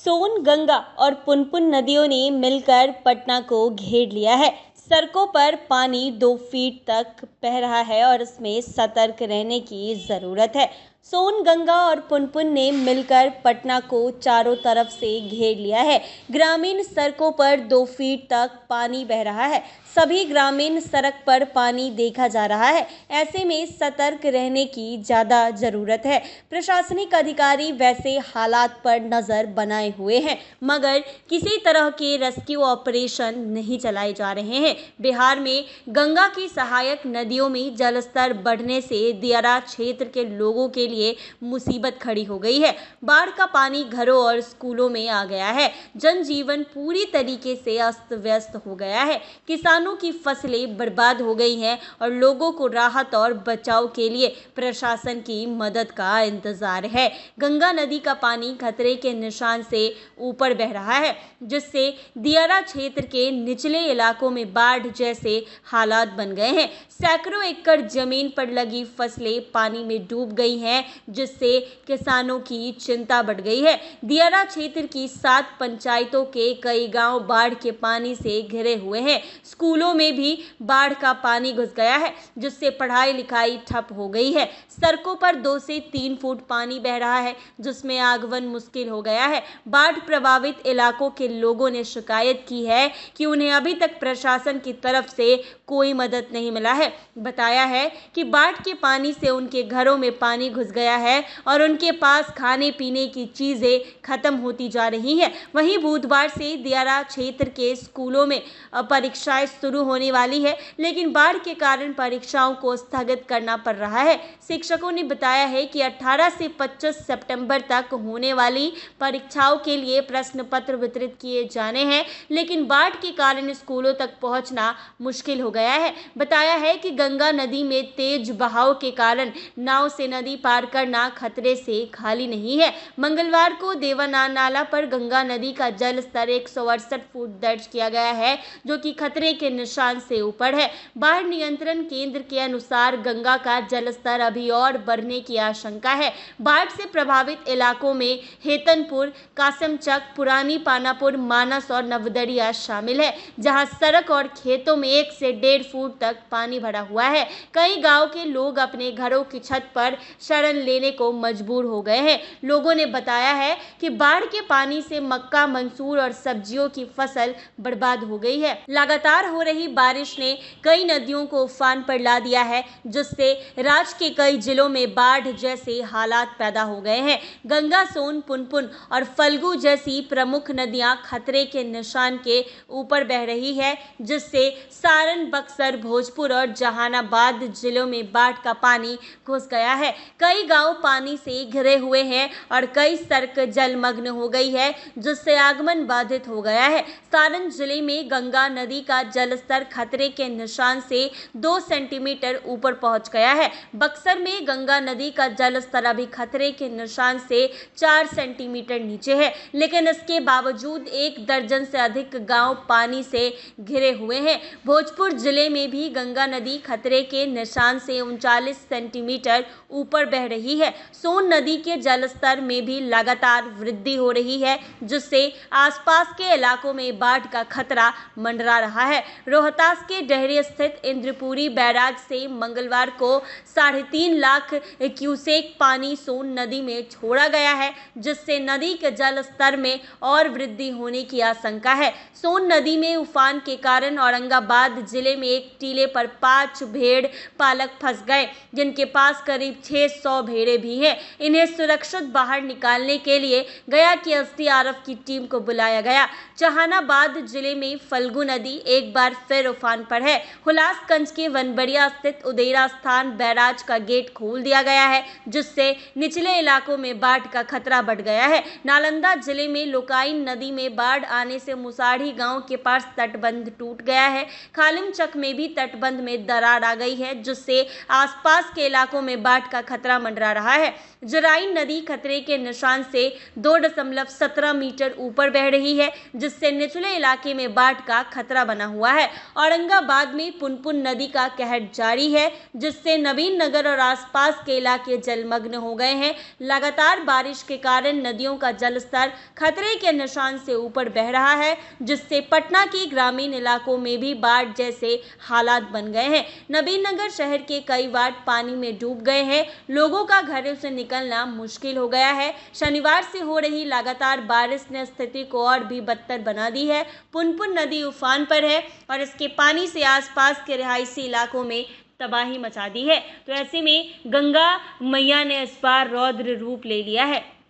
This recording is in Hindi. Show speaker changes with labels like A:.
A: सोन, गंगा और पुनपुन नदियों ने मिलकर पटना को घेर लिया है। सड़कों पर पानी 2 फीट तक बह रहा है और इसमें सतर्क रहने की जरूरत है। सोन, गंगा और पुनपुन ने मिलकर पटना को चारों तरफ से घेर लिया है। ग्रामीण सड़कों पर 2 फीट तक पानी बह रहा है। सभी ग्रामीण सड़क पर पानी देखा जा रहा है। ऐसे में सतर्क रहने की ज़्यादा ज़रूरत है। प्रशासनिक अधिकारी वैसे हालात पर नज़र बनाए हुए हैं, मगर किसी तरह के रेस्क्यू ऑपरेशन नहीं चलाए जा रहे हैं। बिहार में गंगा की सहायक नदियों में जलस्तर बढ़ने से दियारा क्षेत्र के लोगों के लिए मुसीबत खड़ी हो गई है। बाढ़ का पानी घरों और स्कूलों में आ गया है। जनजीवन पूरी तरीके से अस्त व्यस्त हो गया है। किसानों की फसलें बर्बाद हो गई हैं और लोगों को राहत और बचाव के लिए प्रशासन की मदद का इंतजार है। गंगा नदी का पानी खतरे के निशान से ऊपर बह रहा है, जिससे दियारा क्षेत्र के निचले इलाकों में बाढ़ जैसे हालात बन गए हैं। सैकड़ों एकड़ जमीन पर लगी फसलें पानी में डूब गई हैं, जिससे किसानों की चिंता बढ़ गई है। दियारा क्षेत्र की 7 पंचायतों के कई गांव बाढ़ के पानी से घिरे हुए हैं। स्कूलों में भी बाढ़ का पानी घुस गया है, जिससे पढ़ाई लिखाई ठप हो गई है। सड़कों पर 2 से 3 फुट पानी बह रहा है, जिसमें आगमन मुश्किल हो गया है। बाढ़ प्रभावित इलाकों के लोगों ने शिकायत की है कि उन्हें अभी तक प्रशासन की तरफ से कोई मदद नहीं मिला है। बताया है कि बाढ़ के पानी से उनके घरों में पानी घुस गया है और उनके पास खाने पीने की चीजें खत्म होती जा रही हैं। वहीं बुधवार से दियारा क्षेत्र के स्कूलों में परीक्षाएं शुरू होने वाली है, लेकिन बाढ़ के कारण परीक्षाओं को स्थगित करना पड़ रहा है। शिक्षकों ने बताया है कि 18 से 25 सितंबर तक होने वाली परीक्षाओं के लिए प्रश्न पत्र वितरित किए जाने हैं, लेकिन बाढ़ के कारण स्कूलों तक पहुंचना मुश्किल हो गया है। बताया है कि गंगा नदी में तेज बहाव के कारण नाव से नदी पार करना खतरे से खाली नहीं है। मंगलवार को देवानाला पर गंगा नदी का जल स्तर 168 फुट दर्ज किया गया है, जो कि खतरे के निशान से ऊपर है। बाढ़ नियंत्रण केंद्र के अनुसार गंगा का जलस्तर अभी और बढ़ने की आशंका है। बाढ़ से प्रभावित इलाकों में हेतनपुर, कासिमचक, पुरानी पानापुर, मानस और नवदरिया शामिल है, जहां सड़क और खेतों में 1 से 1.5 फुट तक पानी भरा हुआ है। कई गांव के लोग अपने घरों की छत पर शरण लेने को मजबूर हो गए हैं। लोगों ने बताया है कि बाढ़ के पानी से मक्का, मंसूर और सब्जियों की फसल बर्बाद हो गई है। लगातार हो रही बारिश ने कई नदियों को उफान पर ला दिया है, जिससे राज्य के कई जिलों में बाढ़ जैसे हालात पैदा हो गए हैं। गंगा, सोन, पुनपुन और फल्गु जैसी प्रमुख नदियां खतरे के निशान के ऊपर बह रही है, जिससे सारण, बक्सर, भोजपुर और जहानाबाद जिलों में बाढ़ का पानी घुस गया है। कई गांव पानी से घिरे हुए हैं और कई सड़क जलमग्न हो गई है, जिससे आगमन बाधित हो गया है। सारण जिले में गंगा नदी का जलस्तर खतरे के निशान से 2 सेंटीमीटर ऊपर पहुंच गया है। बक्सर में गंगा नदी का जलस्तर अभी खतरे के निशान से 4 सेंटीमीटर नीचे है, लेकिन इसके बावजूद 1 दर्जन से अधिक गांव पानी से घिरे हुए हैं। भोजपुर जिले में भी गंगा नदी खतरे के निशान से 39 सेंटीमीटर ऊपर बह रही है। सोन नदी के जलस्तर में भी लगातार वृद्धि हो रही है, जिससे आसपास के इलाकों में बाढ़ का खतरा मंडरा रहा है। रोहतास के डेहरी स्थित इंद्रपुरी बैराज से मंगलवार को 3.5 लाख क्यूसेक पानी सोन नदी में छोड़ा गया है, जिससे नदी के जल स्तर में और वृद्धि होने की आशंका है। सोन नदी में उफान के कारण औरंगाबाद जिले में एक टीले पर 5 भेड़ पालक फंस गए, जिनके पास करीब 600 भेड़ें भी हैं। इन्हें सुरक्षित बाहर निकालने के लिए गया की एसडीआरएफ की टीम को बुलाया गया। जहानाबाद जिले में फल्गु नदी एक बार फिर उफान पर है। हुलासगंज के वनबड़िया स्थित उदेरा स्थान बैराज का गेट खोल दिया गया है, जिससे निचले इलाकों में बाढ़ का खतरा बढ़ गया है। नालंदा जिले में लोकाइन नदी में बाढ़ आने से मुसाढ़ी गांव के पास तटबंध टूट गया है। खालिमचक में भी तटबंध में दरार आ गई है, जिससे आसपास के इलाकों में बाढ़ का खतरा मंडरा रहा है। जराइन नदी खतरे के निशान से 2.17 मीटर ऊपर बह रही है, जिससे निचले इलाके में बाढ़ का खतरा बना हुआ है। औरंगाबाद में पुनपुन नदी का कहर जारी है, जिससे नवीन नगर और आसपास के इलाके जलमग्न हो गए हैं। लगातार बारिश के कारण नदियों का जलस्तर खतरे के निशान से ऊपर बह रहा है, जिससे पटना के ग्रामीण इलाकों में भी बाढ़ जैसे हालात बन गए हैं। नवीन नगर शहर के कई वार्ड पानी में डूब गए हैं। लोगों का घरों से निकलना मुश्किल हो गया है। शनिवार से हो रही लगातार बारिश ने स्थिति को और भी बदतर बना दी है। पुनपुन नदी उफान पर है और इसके पानी से आसपास के रिहायशी इलाकों में तबाही मचा दी है। तो ऐसे में गंगा मैया ने इस बार रौद्र रूप ले लिया है।